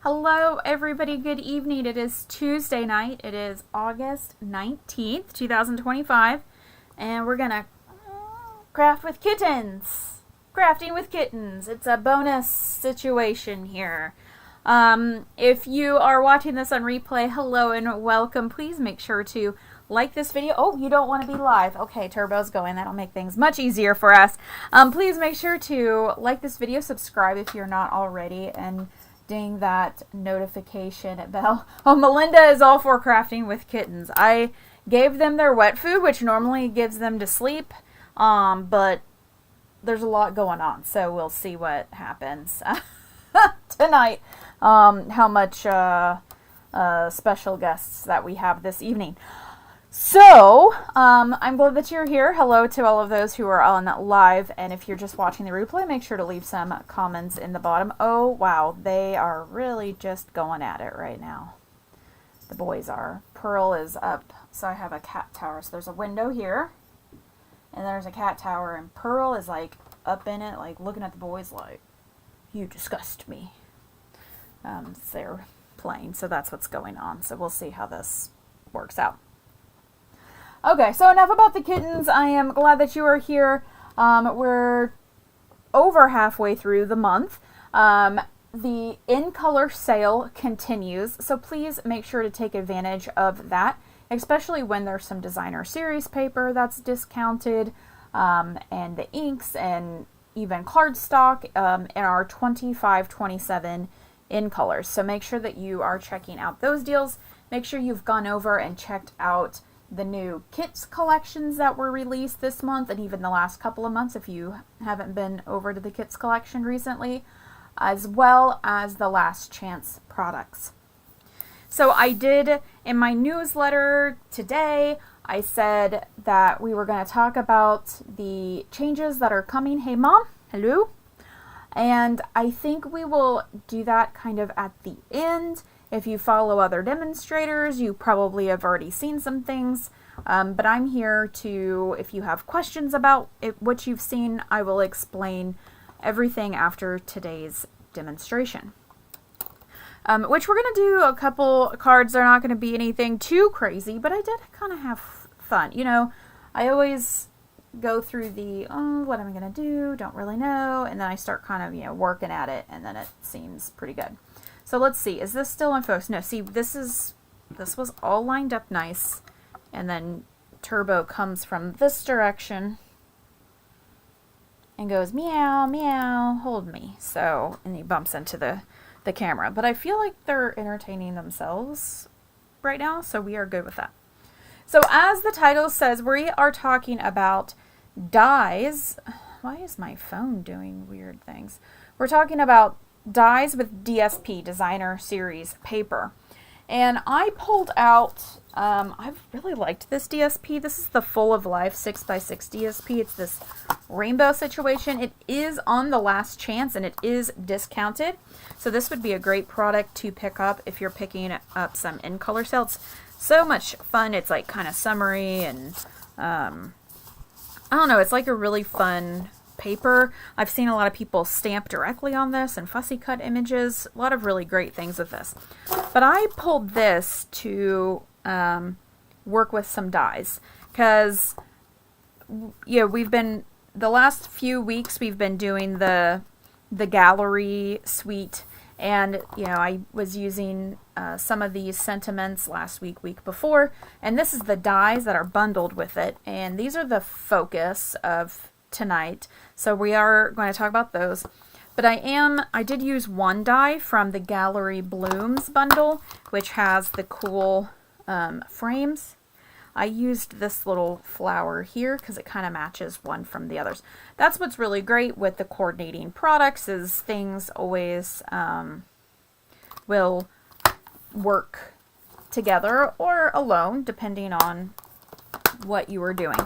Hello, everybody. Good evening. It is Tuesday night. It is August 19th, 2025, and we're going to craft with kittens. Crafting with kittens. It's a bonus situation here. If you are watching this on replay, hello and welcome. Please make sure to like this video. Oh, you don't want to be live. Okay, Turbo's going. That'll make things much easier for us. Please make sure to like this video, subscribe if you're not already, and ding that notification bell. Oh, Melinda is all for crafting with kittens. I gave them their wet food, which normally gives them to sleep, but there's a lot going on, so we'll see what happens tonight. How much special guests that we have this evening. So, I'm glad that you're here. Hello to all of those who are on live, and if you're just watching the replay, make sure to leave some comments in the bottom. Oh, wow, they are really just going at it right now. The boys are. Pearl is up, so I have a cat tower. So there's a window here, and there's a cat tower, and Pearl is, like, up in it, like, looking at the boys like, you disgust me. They're playing, so that's what's going on. So we'll see how this works out. Okay, so enough about the kittens. I am glad that you are here. We're over halfway through the month. The in-color sale continues, so please make sure to take advantage of that, especially when there's some designer series paper that's discounted, and the inks and even cardstock in our 25-27 in colors. So make sure that you are checking out those deals. Make sure you've gone over and checked out the new kits collections that were released this month and even the last couple of months if you haven't been over to the kits collection recently, as well as the last chance products. So I did in my newsletter today, I said that we were going to talk about the changes that are coming. Hey mom, hello. And I think we will do that kind of at the end. If you follow other demonstrators, you probably have already seen some things, but I'm here to, if you have questions about what you've seen, I will explain everything after today's demonstration. Which we're going to do a couple cards. They're not going to be anything too crazy, but I did kind of have fun. You know, I always go through the, oh, what am I going to do? Don't really know. And then I start kind of, working at it, and then it seems pretty good. So let's see, is this still in focus? No, see, this was all lined up nice, and then Turbo comes from this direction and goes, meow, meow, hold me. So, and he bumps into the camera. But I feel like they're entertaining themselves right now, so we are good with that. So as the title says, we are talking about dies. Why is my phone doing weird things? We're talking about dies with DSP, designer series paper. And I pulled out, I've really liked this DSP. This is the Full of Life 6x6 DSP. It's this rainbow situation. It is on the last chance and it is discounted. So this would be a great product to pick up if you're picking up some in color sale. It's so much fun. It's like kind of summery and I don't know, it's like a really fun paper. I've seen a lot of people stamp directly on this and fussy cut images. A lot of really great things with this. But I pulled this to work with some dies because we've been, the last few weeks we've been doing the gallery suite, and I was using some of these sentiments last week before, and this is the dies that are bundled with it, and these are the focus of tonight. So we are going to talk about those. But I did use one die from the Gallery Blooms bundle, which has the cool frames. I used this little flower here because it kind of matches one from the others. That's what's really great with the coordinating products, is things always will work together or alone, depending on what you are doing.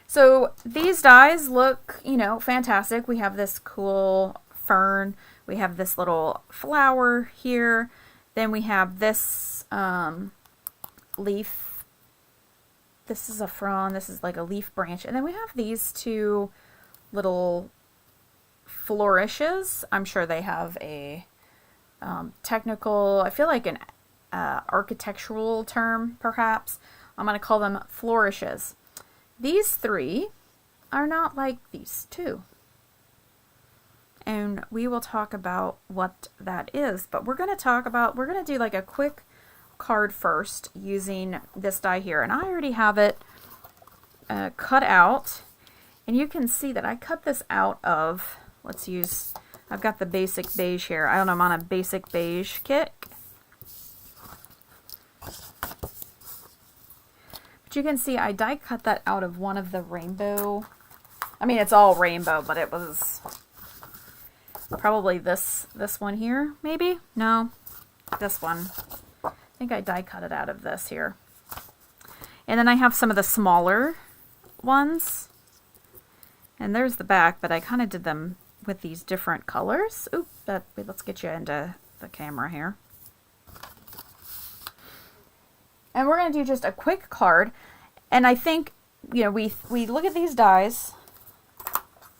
So these dies look, fantastic. We have this cool fern. We have this little flower here. Then we have this leaf. This is a frond. This is like a leaf branch. And then we have these two little flourishes. I'm sure they have a technical, I feel like an architectural term, perhaps. I'm going to call them flourishes. These three are not like these two. And we will talk about what that is. But we're going to do like a quick card first using this die here. And I already have it cut out. And you can see that I cut this out of, I've got the basic beige here. I don't know, I'm on a basic beige kit. But you can see I die cut that out of one of the rainbow. I mean, it's all rainbow, but it was probably this one here, maybe? No, this one. I think I die cut it out of this here. And then I have some of the smaller ones. And there's the back, but I kind of did them with these different colors. Oop, let's get you into the camera here. And we're going to do just a quick card. And I think, you know, we look at these dies,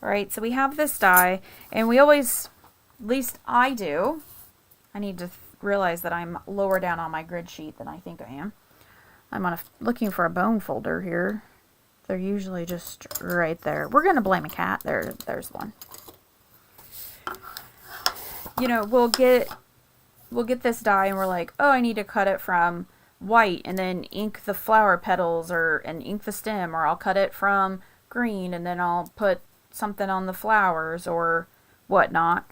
right? So we have this die, and we always, at least I do, I need to realize that I'm lower down on my grid sheet than I think I am. I'm looking for a bone folder here. They're usually just right there. We're going to blame a cat. There's one. You know, we'll get this die and we're like, oh, I need to cut it from white and then ink the flower petals and ink the stem, or I'll cut it from green and then I'll put something on the flowers or whatnot.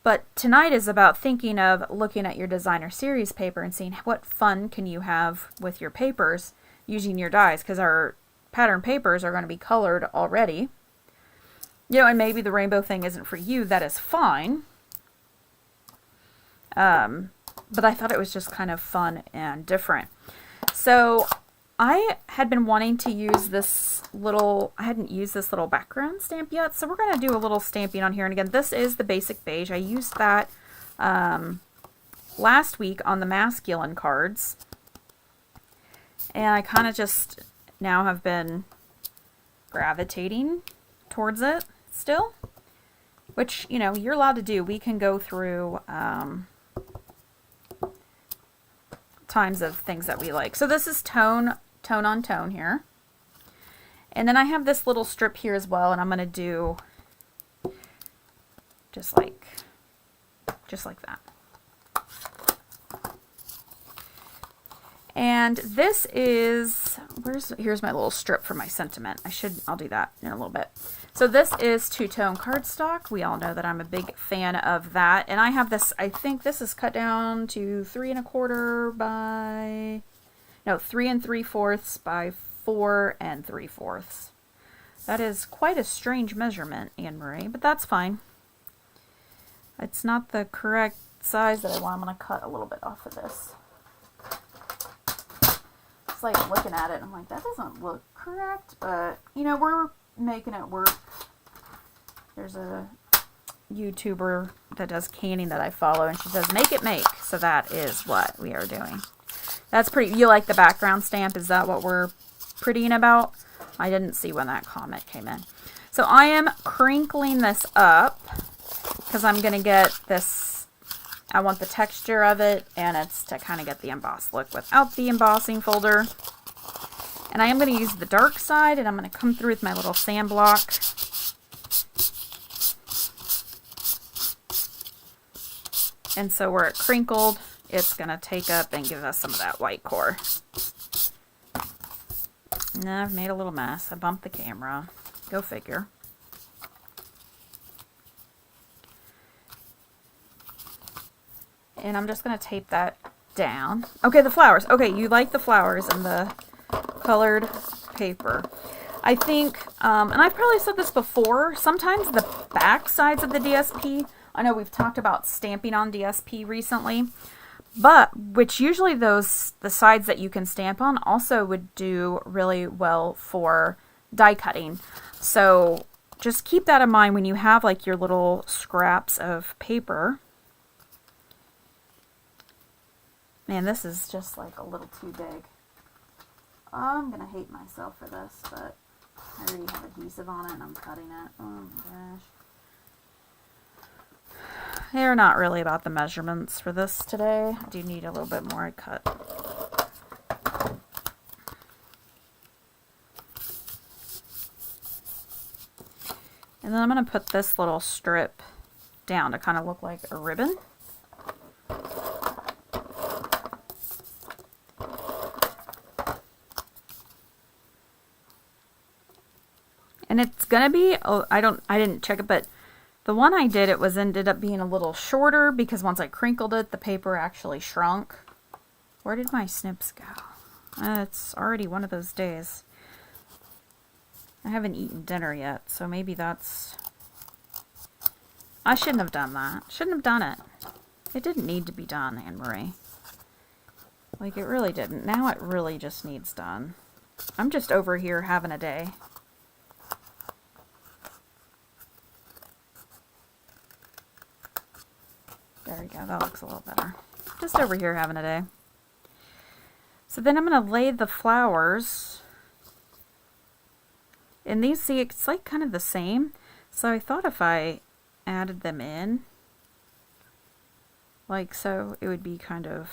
But tonight is about thinking of looking at your designer series paper and seeing what fun can you have with your papers using your dies, because our pattern papers are going to be colored already. You know, and maybe the rainbow thing isn't for you. That is fine. But I thought it was just kind of fun and different. So I had been wanting to use this little, I hadn't used this little background stamp yet. So we're going to do a little stamping on here. And again, this is the basic beige. I used that last week on the masculine cards. And I kind of just now have been gravitating towards it still, which, you know, you're allowed to do. We can go through times of things that we like. So this is tone on tone here. And then I have this little strip here as well, and I'm going to do just like that. And this is, here's my little strip for my sentiment. I'll do that in a little bit. So this is two-tone cardstock. We all know that I'm a big fan of that. And I have this, I think this is cut down to 3 1/4 by, no, 3 3/4 by 4 3/4. That is quite a strange measurement, Anne-Marie, but that's fine. It's not the correct size that I want. I'm going to cut a little bit off of this. It's like looking at it, and I'm like, that doesn't look correct, but, you know, we're making it work. There's a YouTuber that does canning that I follow, and she says, make it make. So that is what we are doing. That's pretty. You like the background stamp? Is that what we're prettying about? I didn't see when that comment came in. So I am crinkling this up because I'm going to get this. I want the texture of it, and it's to kind of get the embossed look without the embossing folder. And I am going to use the dark side, and I'm going to come through with my little sand block. And so where it crinkled, it's going to take up and give us some of that white core. Now I've made a little mess. I bumped the camera. Go figure. And I'm just going to tape that down. Okay, the flowers. Okay, you like the flowers and the colored paper. I think, and I've probably said this before, sometimes the back sides of the DSP, I know we've talked about stamping on DSP recently, but which usually the sides that you can stamp on also would do really well for die cutting. So just keep that in mind when you have like your little scraps of paper. Man, this is just like a little too big. I'm going to hate myself for this, but I already have adhesive on it and I'm cutting it. Oh my gosh. they're not really about the measurements for this today. I do need a little bit more cut. And then I'm going to put this little strip down to kind of look like a ribbon. And it's going to be, oh, I didn't check it, but the one I did, ended up being a little shorter because once I crinkled it, the paper actually shrunk. Where did my snips go? It's already one of those days. I haven't eaten dinner yet, so maybe that's... I shouldn't have done that. Shouldn't have done it. It didn't need to be done, Anne-Marie. Like, it really didn't. Now it really just needs done. I'm just over here having a day. There we go. That looks a little better. Just over here having a day. So then I'm going to lay the flowers. And these, see, it's like kind of the same. So I thought if I added them in, like so, it would be kind of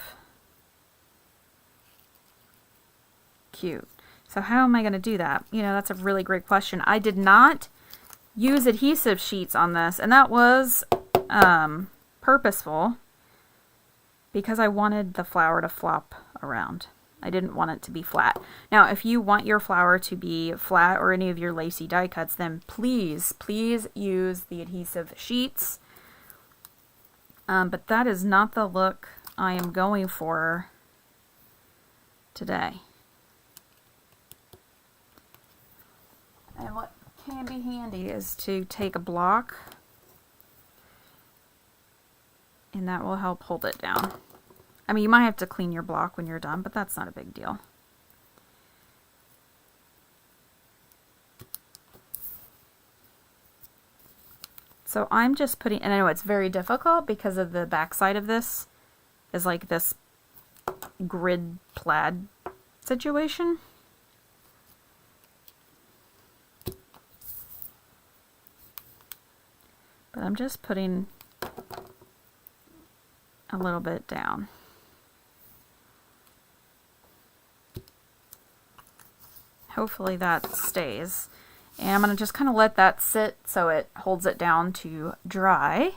cute. So how am I going to do that? You know, that's a really great question. I did not use adhesive sheets on this, and that was purposeful because I wanted the flower to flop around. I didn't want it to be flat. Now, if you want your flower to be flat or any of your lacy die cuts, then please, please use the adhesive sheets. But that is not the look I am going for today. And what can be handy is to take a block, and that will help hold it down. I mean, you might have to clean your block when you're done, but that's not a big deal. So I'm just putting, and I know it's very difficult because of the back side of this is like this grid plaid situation. But I'm just putting a little bit down. Hopefully that stays. And I'm going to just kind of let that sit so it holds it down to dry.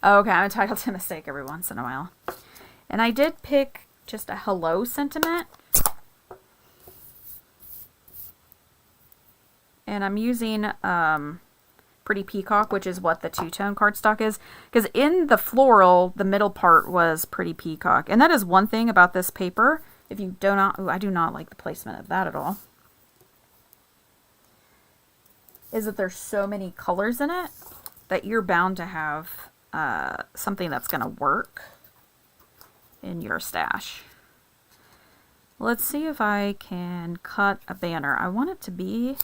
Okay, I'm entitled to a mistake every once in a while. And I did pick just a hello sentiment. And I'm using Pretty Peacock, which is what the two-tone cardstock is. Because in the floral, the middle part was Pretty Peacock. And that is one thing about this paper. If you do not, ooh, I do not like the placement of that at all, is that there's so many colors in it that you're bound to have something that's going to work in your stash. Let's see if I can cut a banner. I want it to be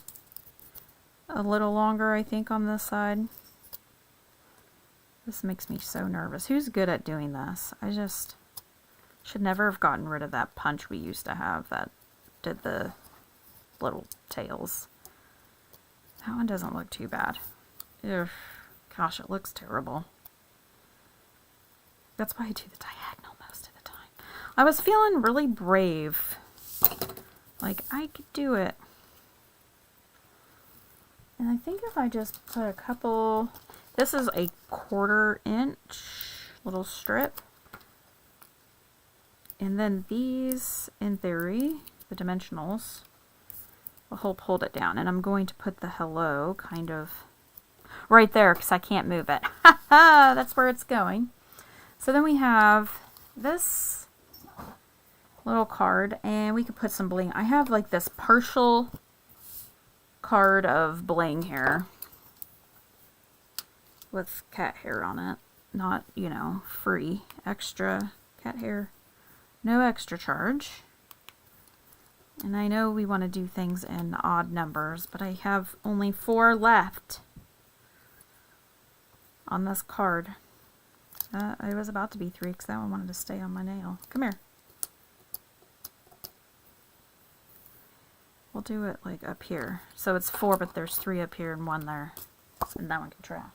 a little longer, I think, on this side. This makes me so nervous. Who's good at doing this? I just should never have gotten rid of that punch we used to have that did the little tails. That one doesn't look too bad. Ugh. Gosh, it looks terrible. That's why I do the diagonal most of the time. I was feeling really brave. Like, I could do it. And I think if I just put a couple... This is a 1/4 inch little strip. And then these, in theory, the dimensionals, will help hold it down. And I'm going to put the hello kind of right there because I can't move it. Ha ha! That's where it's going. So then we have this little card, and we could put some bling. I have like this partial card of bling here with cat hair on it. Not, you know, free, extra cat hair. No extra charge. And I know we want to do things in odd numbers, but I have only 4 left on this card. It was about to be 3 because that one wanted to stay on my nail. Come here. We'll do it like up here. So it's 4, but there's 3 up here and 1 there. And that one can trash.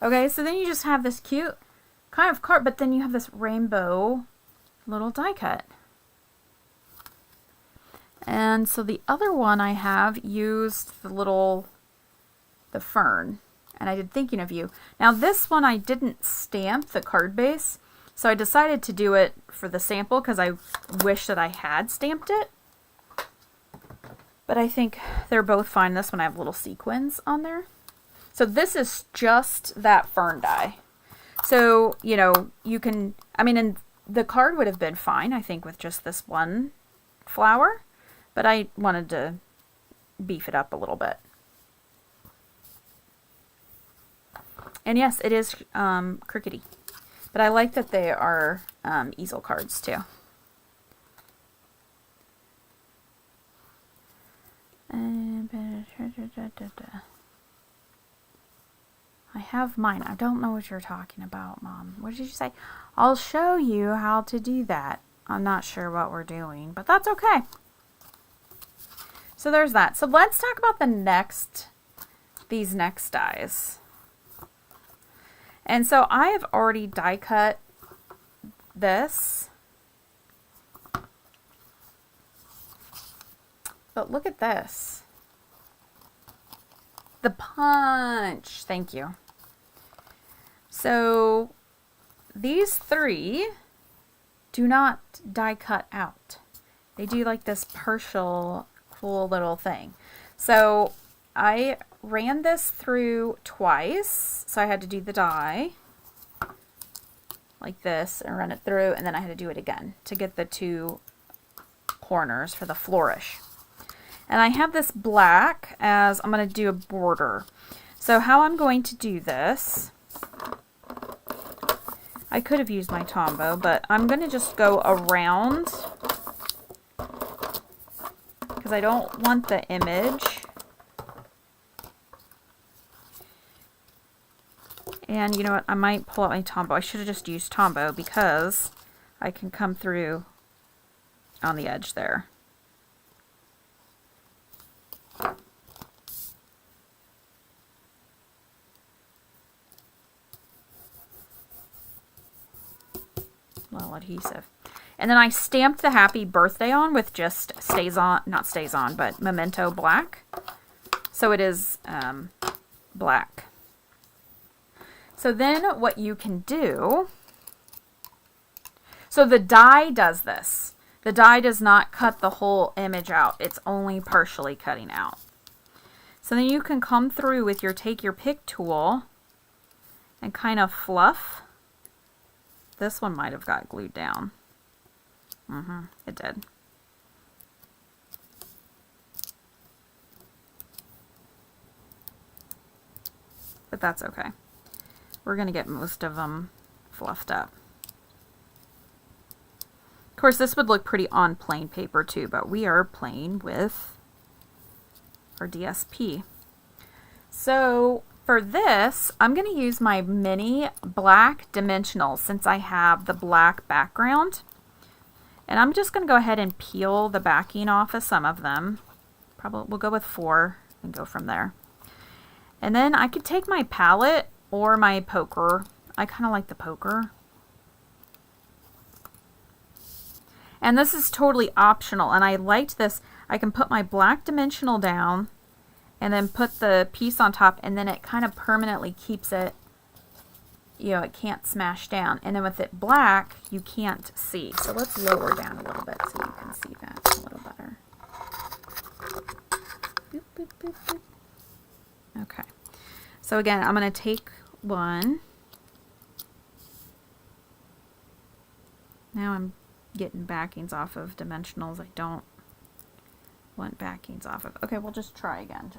Okay, so then you just have this cute kind of card, but then you have this rainbow little die cut. And so the other one I have used the fern, and I did Thinking of You. Now this one I didn't stamp the card base, so I decided to do it for the sample because I wish that I had stamped it. But I think they're both fine. This one I have little sequins on there. So this is just that fern die. So, you know, you can, I mean, and the card would have been fine, I think, with just this one flower. But I wanted to beef it up a little bit. And yes, it is crickety. But I like that they are easel cards too. I have mine. I don't know what you're talking about, Mom. What did you say? I'll show you how to do that. I'm not sure what we're doing, but that's okay. So there's that. So let's talk about these next dies. And so I have already die cut this. But look at this. The punch. Thank you. So these three do not die cut out. They do like this partial cool little thing. So I ran this through twice. So I had to do the die like this and run it through, and then I had to do it again to get the two corners for the flourish. And I have this black as I'm going to do a border. So how I'm going to do this, I could have used my Tombow, but I'm going to just go around because I don't want the image. And you know what, I might pull out my Tombow. I should have just used Tombow because I can come through on the edge there. Little adhesive. And then I stamped the happy birthday on with just but Memento black. So it is black. So then what you can do, so the die does this. The die does not cut the whole image out. It's only partially cutting out. So then you can come through with your take your pick tool and kind of fluff. This one might have got glued down. It did. But that's okay. We're going to get most of them fluffed up. Of course, this would look pretty on plain paper too, but we are playing with our DSP. So for this, I'm going to use my mini black dimensionals since I have the black background. And I'm just going to go ahead and peel the backing off of some of them. Probably we'll go with 4 and go from there. And then I could take my palette or my poker. I kind of like the poker. And this is totally optional, and I liked this. I can put my black dimensional down and then put the piece on top, and then it kind of permanently keeps it, you know, it can't smash down. And then with it black, you can't see. So let's lower down a little bit so you can see that a little better. Boop, boop, boop, boop. Okay. So again, I'm going to take one. Now I'm getting backings off of dimensionals I don't want backings off of. Okay, we'll just try again.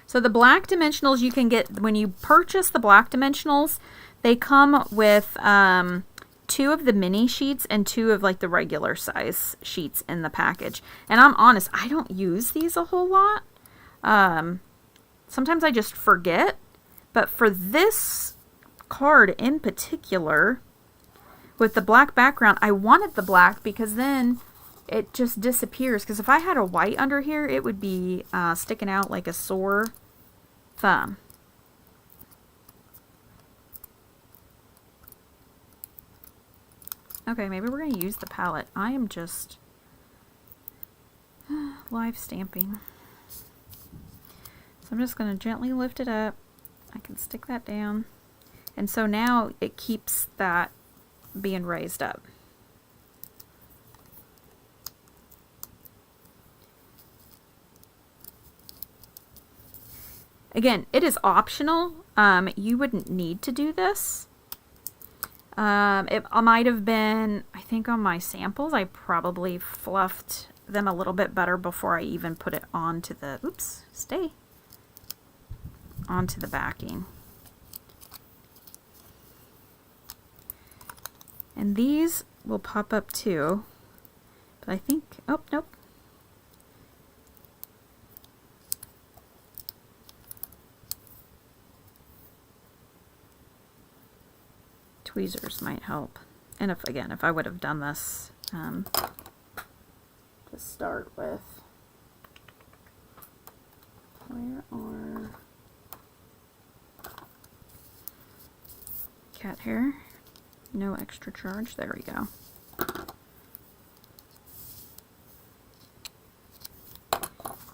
So the black dimensionals you can get when you purchase the black dimensionals, they come with 2 of the mini sheets and 2 of like the regular size sheets in the package. And I'm honest, I don't use these a whole lot. Sometimes I just forget, but for this card in particular, with the black background, I wanted the black because then it just disappears. Because if I had a white under here, it would be sticking out like a sore thumb. Okay, maybe we're going to use the palette. I am just live stamping. So I'm just going to gently lift it up. I can stick that down. And so now it keeps that being raised up. Again, it is optional. You wouldn't need to do this. It might have been, I think on my samples, I probably fluffed them a little bit better before I even put it onto the, onto the backing. And these will pop up too, but I think, oh, nope. Tweezers might help. And if I would have done this to start with, where are cat hair? No extra charge. There we go.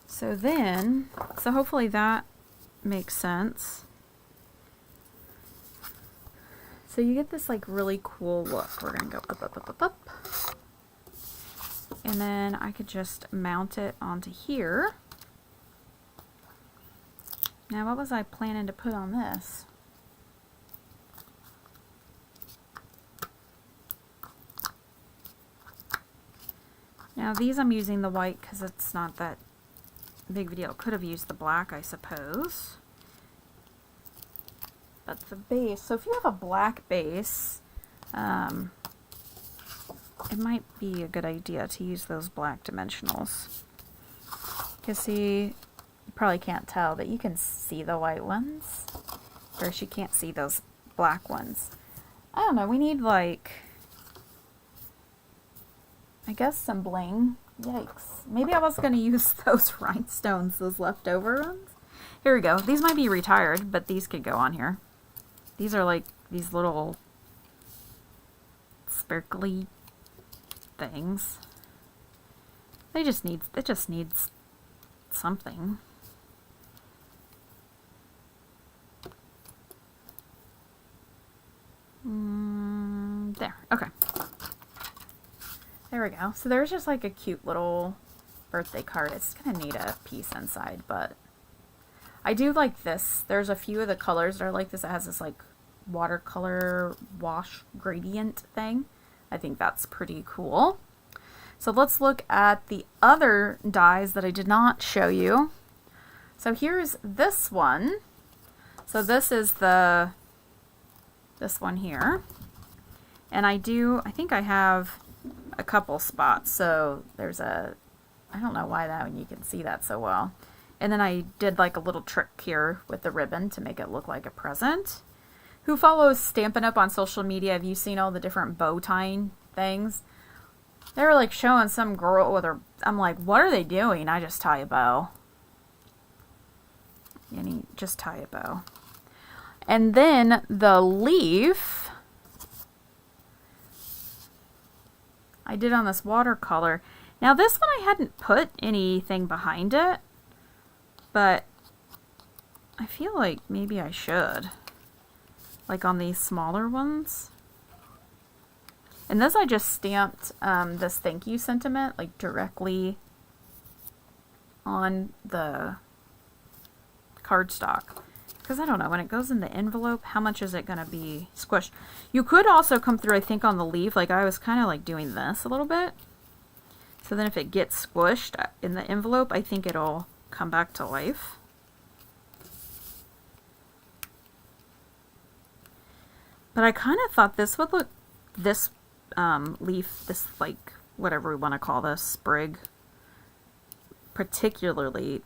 So then, so hopefully that makes sense. So you get this like really cool look. We're gonna go up, up, up, up, up. And then I could just mount it onto here. Now what was I planning to put on this? Now these I'm using the white because it's not that big of a deal. Could have used the black, I suppose. But the base, so if you have a black base, it might be a good idea to use those black dimensionals. Because see, you probably can't tell, but you can see the white ones. Of course, you can't see those black ones. I don't know, we need like, I guess some bling. Yikes. Maybe I was going to use those rhinestones, those leftover ones. Here we go. These might be retired, but these could go on here. These are like these little sparkly things. It just needs something. There. Okay. There we go. So there's just like a cute little birthday card. It's gonna need a piece inside, but I do like this. There's a few of the colors that are like this. It has this like watercolor wash gradient thing. I think that's pretty cool. So let's look at the other dies that I did not show you. So here's this one. So this is this one here. And I think I have a couple spots. So there's I don't know why that one you can see that so well. And then I did like a little trick here with the ribbon to make it look like a present. Who follows Stampin' Up on social media? Have you seen all the different bow tying things? They were like showing some girl with her, I'm like, what are they doing? I just tie a bow. And just tie a bow. And then the leaf I did on this watercolor. Now this one I hadn't put anything behind it, but I feel like maybe I should. Like on these smaller ones. And this I just stamped this thank you sentiment like directly on the cardstock. Because I don't know, when it goes in the envelope, how much is it going to be squished? You could also come through, I think, on the leaf. Like I was kind of like doing this a little bit. So then if it gets squished in the envelope, I think it'll come back to life. But I kind of thought this would look, this leaf, this like, whatever we want to call this, sprig, particularly,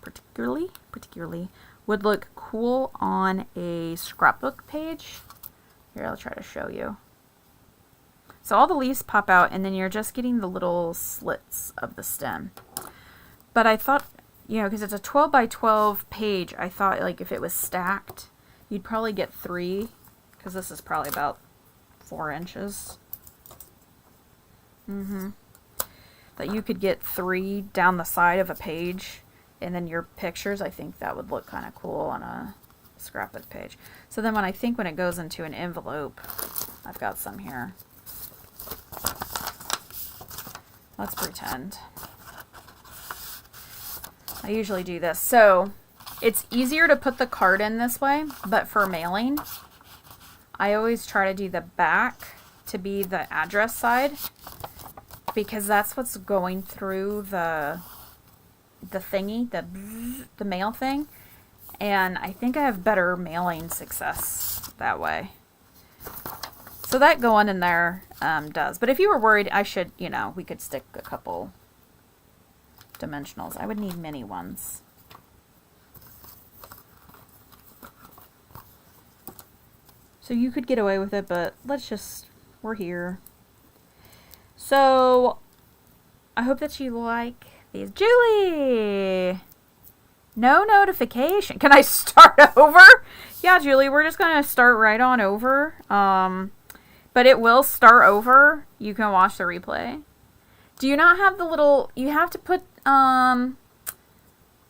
would look cool on a scrapbook page. Here, I'll try to show you. So all the leaves pop out, and then you're just getting the little slits of the stem. But I thought, you know, because it's a 12 by 12 page, I thought like if it was stacked, you'd probably get 3, because this is probably about 4 inches. That you could get 3 down the side of a page, and then your pictures, I think that would look kind of cool on a scrapbook page. So then when it goes into an envelope, I've got some here. Let's pretend. I usually do this. So it's easier to put the card in this way, but for mailing, I always try to do the back to be the address side, because that's what's going through the thingy, the mail thing. And I think I have better mailing success that way. So that going in there does. But if you were worried, I should, you know, we could stick a couple dimensionals. I would need mini ones. So you could get away with it, but we're here. So I hope that you like these. Julie! No notification. Can I start over? Yeah, Julie, we're just going to start right on over. But it will start over. You can watch the replay. Do you not have the little, you have to put,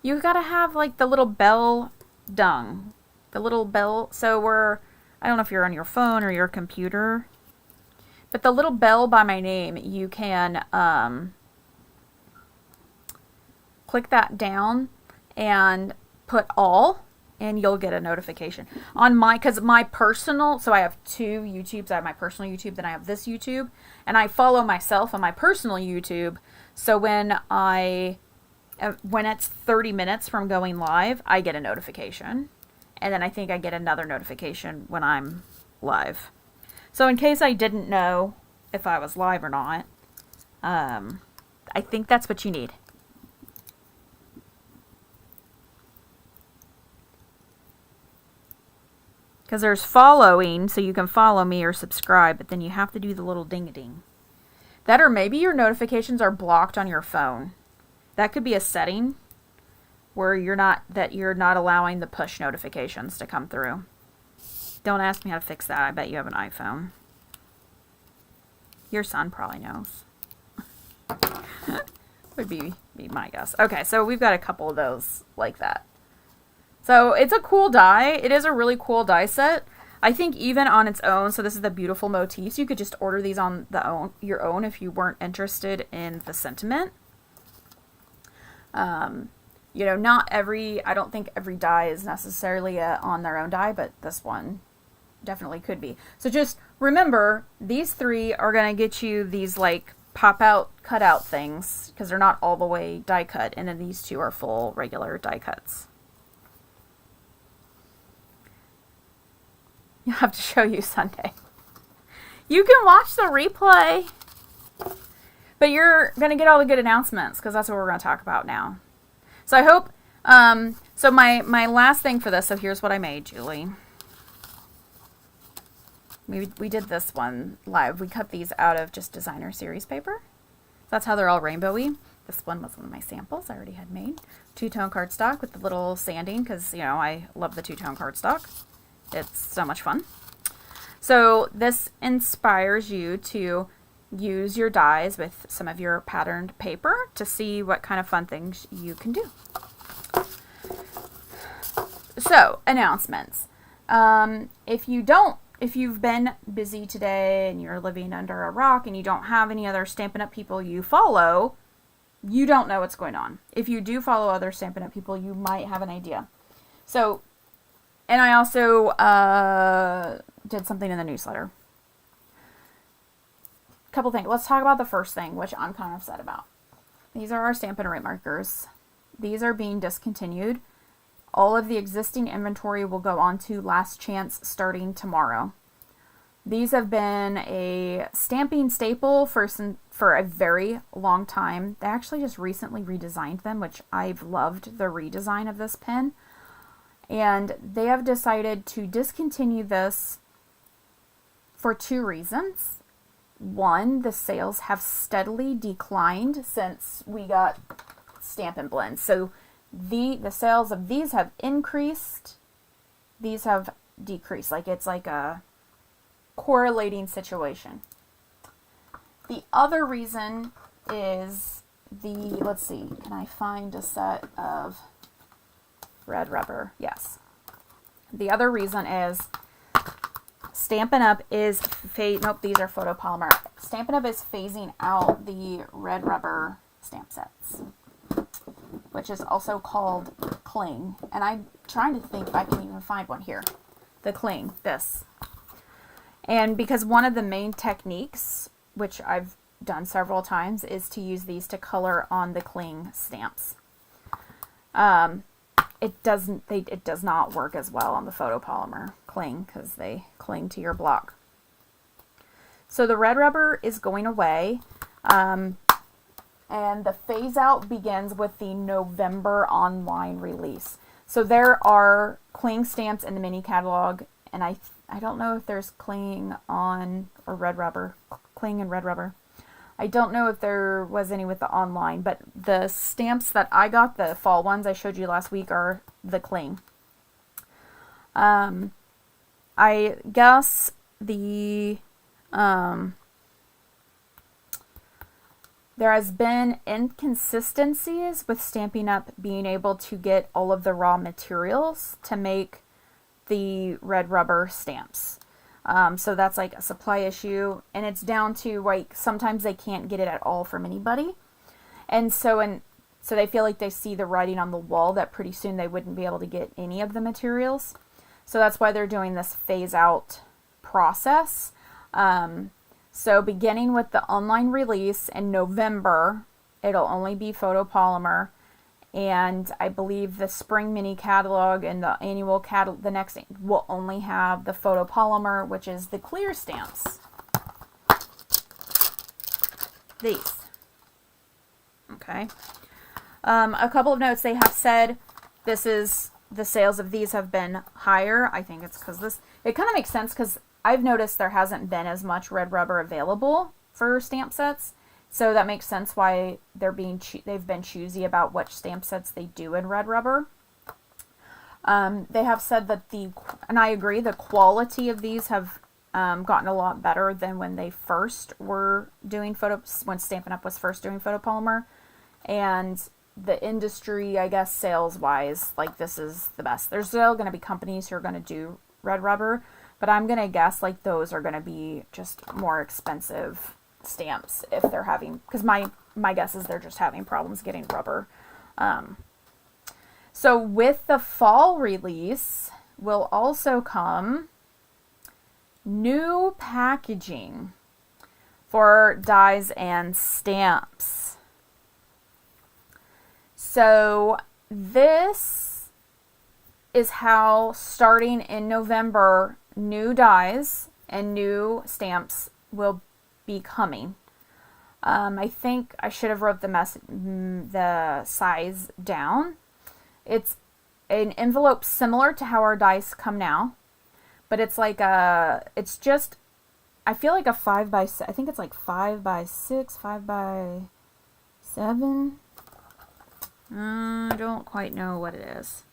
you've got to have like the little bell dung. The little bell. So I don't know if you're on your phone or your computer, but the little bell by my name, you can click that down and put all, and you'll get a notification. On because my personal, so I have 2 YouTubes. I have my personal YouTube, then I have this YouTube, and I follow myself on my personal YouTube. So when it's 30 minutes from going live, I get a notification. And then I think I get another notification when I'm live. So in case I didn't know if I was live or not, I think that's what you need. Because there's following, so you can follow me or subscribe, but then you have to do the little ding-a-ding. That, or maybe your notifications are blocked on your phone. That could be a setting where you're not allowing the push notifications to come through. Don't ask me how to fix that. I bet you have an iPhone. Your son probably knows. Would be my guess. Okay, so we've got a couple of those like that. So it's a cool die. It is a really cool die set. I think even on its own, so this is the beautiful motifs, you could just order these on your own if you weren't interested in the sentiment. You know, I don't think every die is necessarily on their own die, but this one definitely could be. So just remember, these 3 are going to get you these like pop out, cut out things, because they're not all the way die cut, and then these 2 are full regular die cuts. You'll have to show you Sunday. You can watch the replay, but you're going to get all the good announcements, because that's what we're going to talk about now. So I hope, so my last thing for this, so here's what I made, Julie. We did this one live. We cut these out of just designer series paper. That's how they're all rainbowy. This one was one of my samples I already had made. 2-tone cardstock with the little sanding, because, you know, I love the 2-tone cardstock. It's so much fun. So this inspires you to use your dies with some of your patterned paper to see what kind of fun things you can do. So, announcements. If you've been busy today and you're living under a rock and you don't have any other Stampin' Up! People you follow, you don't know what's going on. If you do follow other Stampin' Up! People, you might have an idea. So, and I also did something in the newsletter. Couple things. Let's talk about the first thing, which I'm kind of upset about. These are our Stampin' Up! Markers. These are being discontinued. All of the existing inventory will go on to Last Chance starting tomorrow. These have been a stamping staple for a very long time. They actually just recently redesigned them, which I've loved the redesign of this pen. And they have decided to discontinue this for 2 reasons. one, the sales have steadily declined since we got Stampin' Blend. So the sales of these have increased, these have decreased. Like it's like a correlating situation. The other reason is let's see, can I find a set of red rubber? Yes. The other reason is Stampin' Up is nope, these are photopolymer. Stampin' Up is phasing out the red rubber stamp sets, which is also called cling. And I'm trying to think if I can even find one here. The cling, this. And because one of the main techniques, which I've done several times, is to use these to color on the cling stamps. It does not work as well on the photopolymer cling because they cling to your block. So the red rubber is going away, and the phase out begins with the November online release. So there are cling stamps in the mini catalog, and I don't know if there's cling on or red rubber, cling and red rubber. I don't know if there was any with the online, but the stamps that I got, the fall ones I showed you last week, are the cling. I guess there has been inconsistencies with Stampin' Up being able to get all of the raw materials to make the red rubber stamps. So that's like a supply issue, and it's down to like sometimes they can't get it at all from anybody, and so they feel like they see the writing on the wall that pretty soon they wouldn't be able to get any of the materials. So that's why they're doing this phase out process. So beginning with the online release in November, it'll only be photopolymer. And I believe the spring mini catalog and the annual catalog, the next will only have the photopolymer, which is the clear stamps. These. Okay. A couple of notes. They have said the sales of these have been higher. I think it's because it kind of makes sense because I've noticed there hasn't been as much red rubber available for stamp sets. So that makes sense why they've been choosy about which stamp sets they do in red rubber. They have said that and I agree, the quality of these have gotten a lot better than when they first were doing when Stampin' Up was first doing photopolymer. And the industry, I guess, sales-wise, like this is the best. There's still going to be companies who are going to do red rubber, but I'm going to guess like those are going to be just more expensive stamps if they're having, because my guess is they're just having problems getting rubber. So with the fall release will also come new packaging for dies and stamps. So this is how, starting in November, new dies and new stamps will be coming. I think I should have wrote the size down. It's an envelope similar to how our dice come now, but it's like it's just, I feel like a 5 by, I think it's like 5 by 6, 5 by 7. I don't quite know what it is.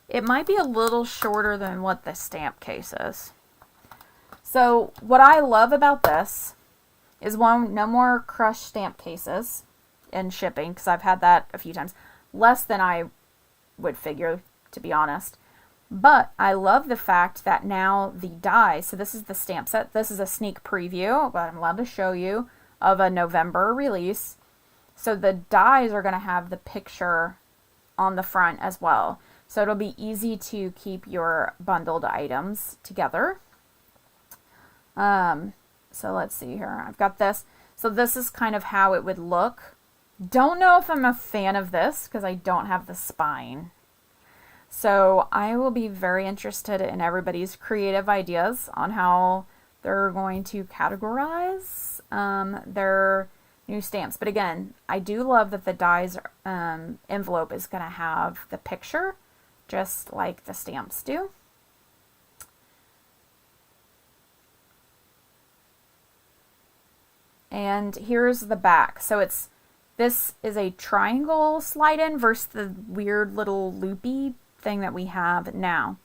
It might be a little shorter than what the stamp case is. So what I love about this is, one, no more crushed stamp cases in shipping, because I've had that a few times. Less than I would figure, to be honest. But I love the fact that now the die, so this is the stamp set. This is a sneak preview, but I'm allowed to show you, of a November release. So the dies are going to have the picture on the front as well. So it'll be easy to keep your bundled items together. So let's see here. I've got this. So this is kind of how it would look. Don't know if I'm a fan of this because I don't have the spine. So I will be very interested in everybody's creative ideas on how they're going to categorize their new stamps. But again, I do love that the dies envelope is going to have the picture just like the stamps do. And here's the back. So this is a triangle slide in versus the weird little loopy thing that we have now.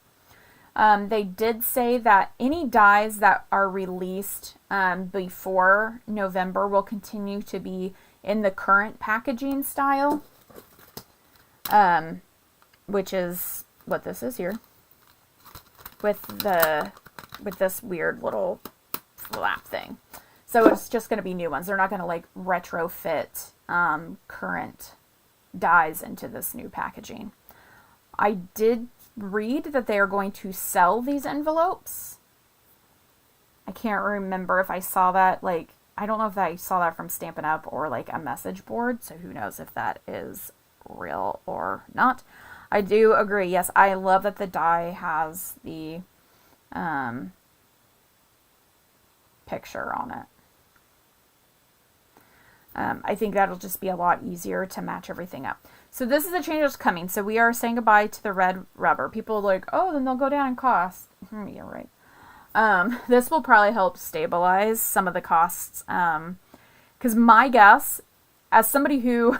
They did say that any dies that are released before November will continue to be in the current packaging style, which is what this is here, with this weird little flap thing. So it's just going to be new ones. They're not going to like retrofit current dies into this new packaging. I did read that they are going to sell these envelopes. I can't remember if I saw that, like, I don't know if I saw that from Stampin' Up or like a message board, so who knows if that is real or not. I do agree, yes, I love that the die has the picture on it. I think that'll just be a lot easier to match everything up. So this is the change that's coming. So we are saying goodbye to the red rubber. People are like, oh, then they'll go down in cost. Yeah, right. This will probably help stabilize some of the costs. Because my guess, as somebody who,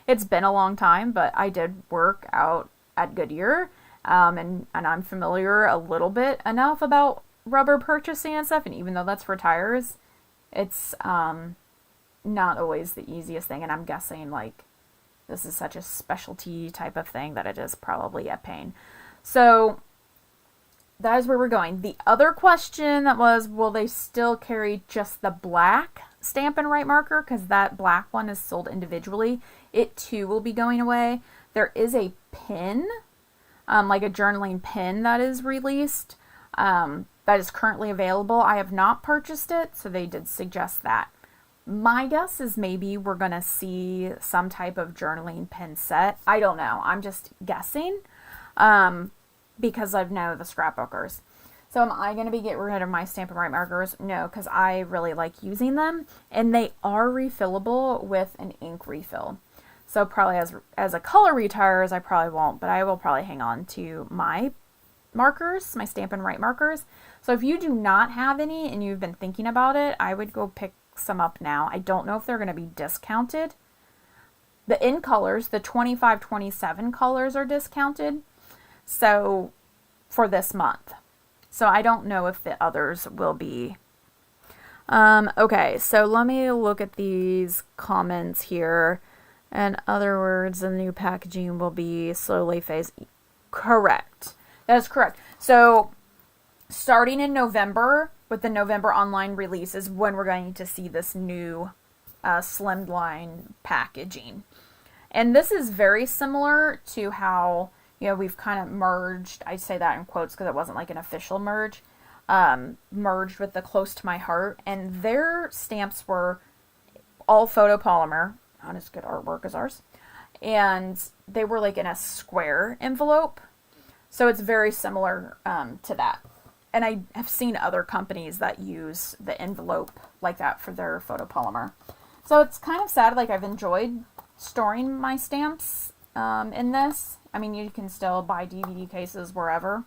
it's been a long time, but I did work out at Goodyear, and I'm familiar a little bit enough about rubber purchasing and stuff. And even though that's for tires, it's not always the easiest thing. And I'm guessing like this is such a specialty type of thing that it is probably a pain. So that is where we're going. The other question that was, will they still carry just the black Stampin' Right marker? Because that black one is sold individually. It too will be going away. There is a pin, like a journaling pin that is released, that is currently available. I have not purchased it, so they did suggest that. My guess is maybe we're going to see some type of journaling pin set. I don't know. I'm just guessing because I know the scrapbookers. So am I going to be getting rid of my Stampin' Right markers? No, because I really like using them. And they are refillable with an ink refill. So probably as a color retires, I probably won't. But I will probably hang on to my markers, my Stampin' Right markers. So if you do not have any and you've been thinking about it, I would go pick some up now. I don't know if they're going to be discounted. The in colors, the 25-27 colors are discounted. So for this month. So I don't know if the others will be. Okay, so let me look at these comments here. In other words, the new packaging will be slowly phased. Correct. That is correct. So starting in November, with the November online release, is when we're going to see this new slimline packaging. And this is very similar to how, you know, we've kind of merged, I say that in quotes because it wasn't like an official merge, merged with the Close to My Heart. And their stamps were all photopolymer, not as good artwork as ours. And they were like in a square envelope. So it's very similar to that. And I have seen other companies that use the envelope like that for their photopolymer. So it's kind of sad. Like, I've enjoyed storing my stamps in this. I mean, you can still buy DVD cases wherever.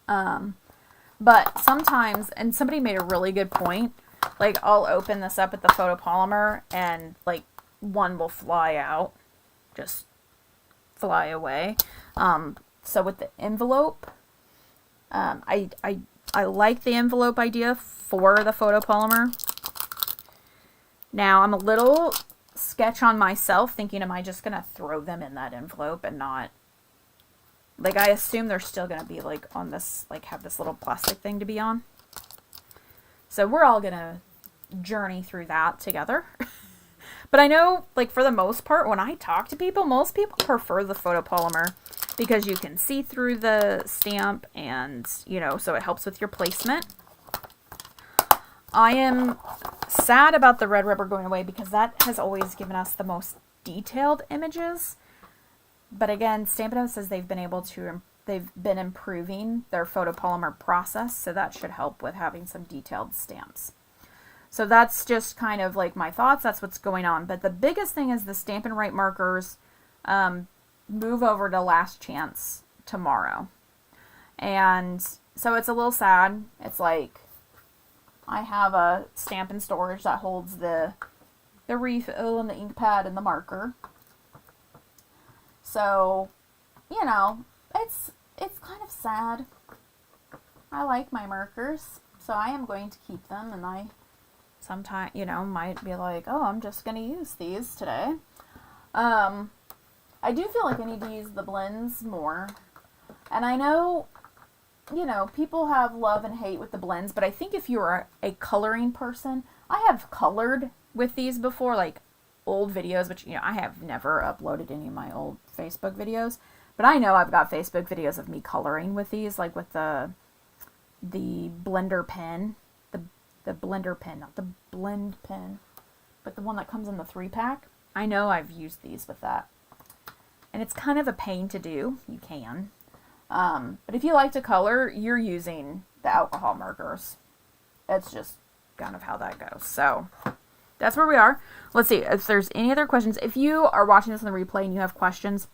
But sometimes, and somebody made a really good point, like, I'll open this up with the photopolymer and, like, one will fly out. Just fly away. So with the envelope, I like the envelope idea for the photopolymer. Now, I'm a little sketch on myself, thinking, am I just going to throw them in that envelope and not, like, I assume they're still going to be, like, on this, like, have this little plastic thing to be on. So we're all going to journey through that together. But I know, like, for the most part, when I talk to people, most people prefer the photopolymer because you can see through the stamp and, you know, so it helps with your placement. I am sad about the red rubber going away because that has always given us the most detailed images. But again, Stampin' Up! Says they've been improving their photopolymer process, so that should help with having some detailed stamps. So that's just kind of like my thoughts. That's what's going on. But the biggest thing is the Stampin' Right markers move over to Last Chance tomorrow. And so it's a little sad. It's like, I have a Stampin' storage that holds the refill and the ink pad and the marker. So, you know, it's kind of sad. I like my markers, so I am going to keep them, and I sometimes, you know, might be like, oh, I'm just going to use these today. I do feel like I need to use the blends more. And I know, you know, people have love and hate with the blends, but I think if you're a coloring person, I have colored with these before, like old videos, which, you know, I have never uploaded any of my old Facebook videos, but I know I've got Facebook videos of me coloring with these, like with the blender pen, the blender pen, not the blend pen, but the one that comes in the 3-pack. I know I've used these with that. And it's kind of a pain to do. You can. But if you like to color, you're using the alcohol markers. It's just kind of how that goes. So that's where we are. Let's see if there's any other questions. If you are watching this on the replay and you have questions,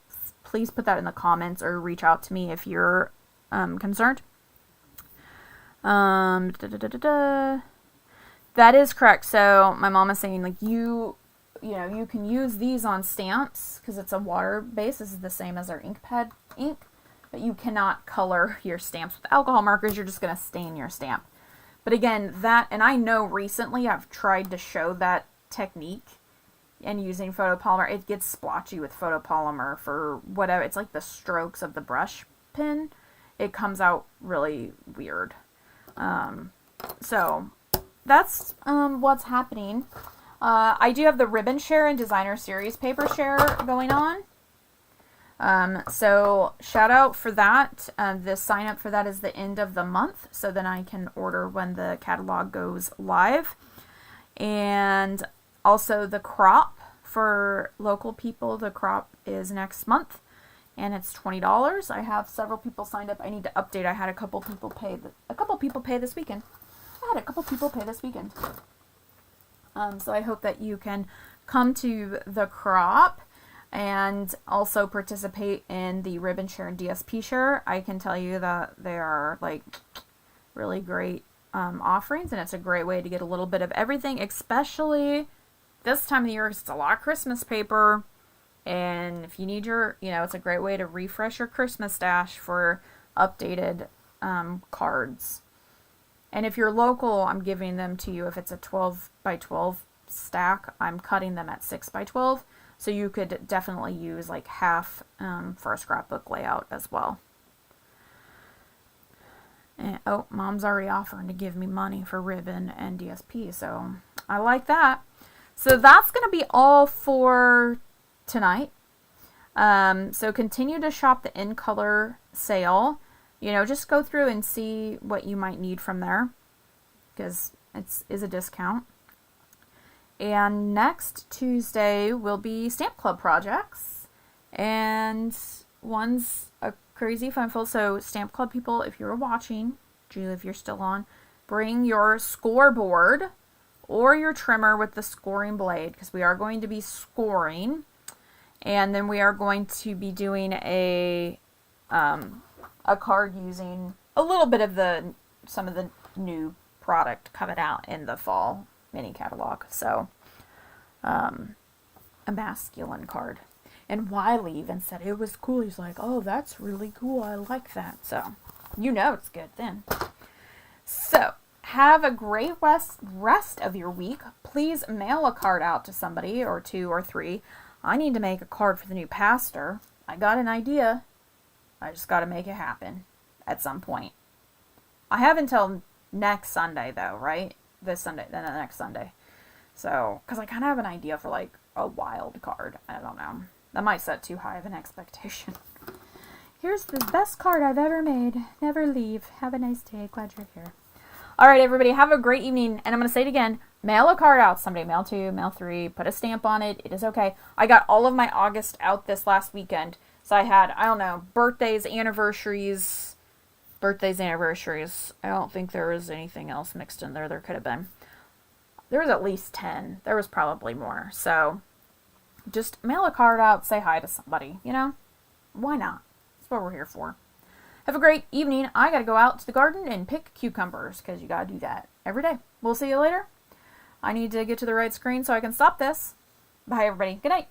please put that in the comments or reach out to me if you're concerned. That is correct. So my mom is saying, like, you know, you can use these on stamps because it's a water base. This is the same as our ink pad ink, but you cannot color your stamps with alcohol markers. You're just going to stain your stamp. But again, that, and I know recently I've tried to show that technique and using photopolymer. It gets splotchy with photopolymer for whatever. It's like the strokes of the brush pen. It comes out really weird. So that's what's happening. I do have the ribbon share and designer series paper share going on. So shout out for that. The sign up for that is the end of the month. So then I can order when the catalog goes live. And also the crop for local people. The crop is next month and it's $20. I have several people signed up. I need to update. I had a couple people pay this weekend. So I hope that you can come to the crop and also participate in the ribbon share and DSP share. I can tell you that they are like really great offerings, and it's a great way to get a little bit of everything, especially this time of the year because it's a lot of Christmas paper. And if you need your, you know, it's a great way to refresh your Christmas stash for updated cards. And if you're local, I'm giving them to you. If it's a 12 by 12 stack, I'm cutting them at 6 by 12. So you could definitely use like half for a scrapbook layout as well. And, oh, Mom's already offering to give me money for ribbon and DSP. So I like that. So that's going to be all for tonight. So continue to shop the In Color sale. You know, just go through and see what you might need from there because it is a discount. And next Tuesday will be Stamp Club projects. And one's a crazy fun full. So Stamp Club people, if you're watching, Julie, if you're still on, bring your scoreboard or your trimmer with the scoring blade because we are going to be scoring. And then we are going to be doing a card using a little bit of some of the new product coming out in the fall mini catalog. So, a masculine card. And Wiley even said it was cool. He's like, oh, that's really cool. I like that. So, you know it's good then. So, have a great rest of your week. Please mail a card out to somebody or 2 or 3. I need to make a card for the new pastor. I got an idea. I just got to make it happen at some point. I have until next Sunday, though, right? This Sunday, then the next Sunday. So, because I kind of have an idea for, like, a wild card. I don't know. That might set too high of an expectation. Here's the best card I've ever made. Never leave. Have a nice day. Glad you're here. All right, everybody. Have a great evening. And I'm going to say it again. Mail a card out someday. Mail 2, mail 3. Put a stamp on it. It is okay. I got all of my August out this last weekend. So I had, I don't know, birthdays, anniversaries. I don't think there was anything else mixed in there. There could have been. There was at least 10. There was probably more. So just mail a card out. Say hi to somebody. You know? Why not? That's what we're here for. Have a great evening. I got to go out to the garden and pick cucumbers because you got to do that. every day. We'll see you later. I need to get to the right screen so I can stop this. Bye, everybody. Good night.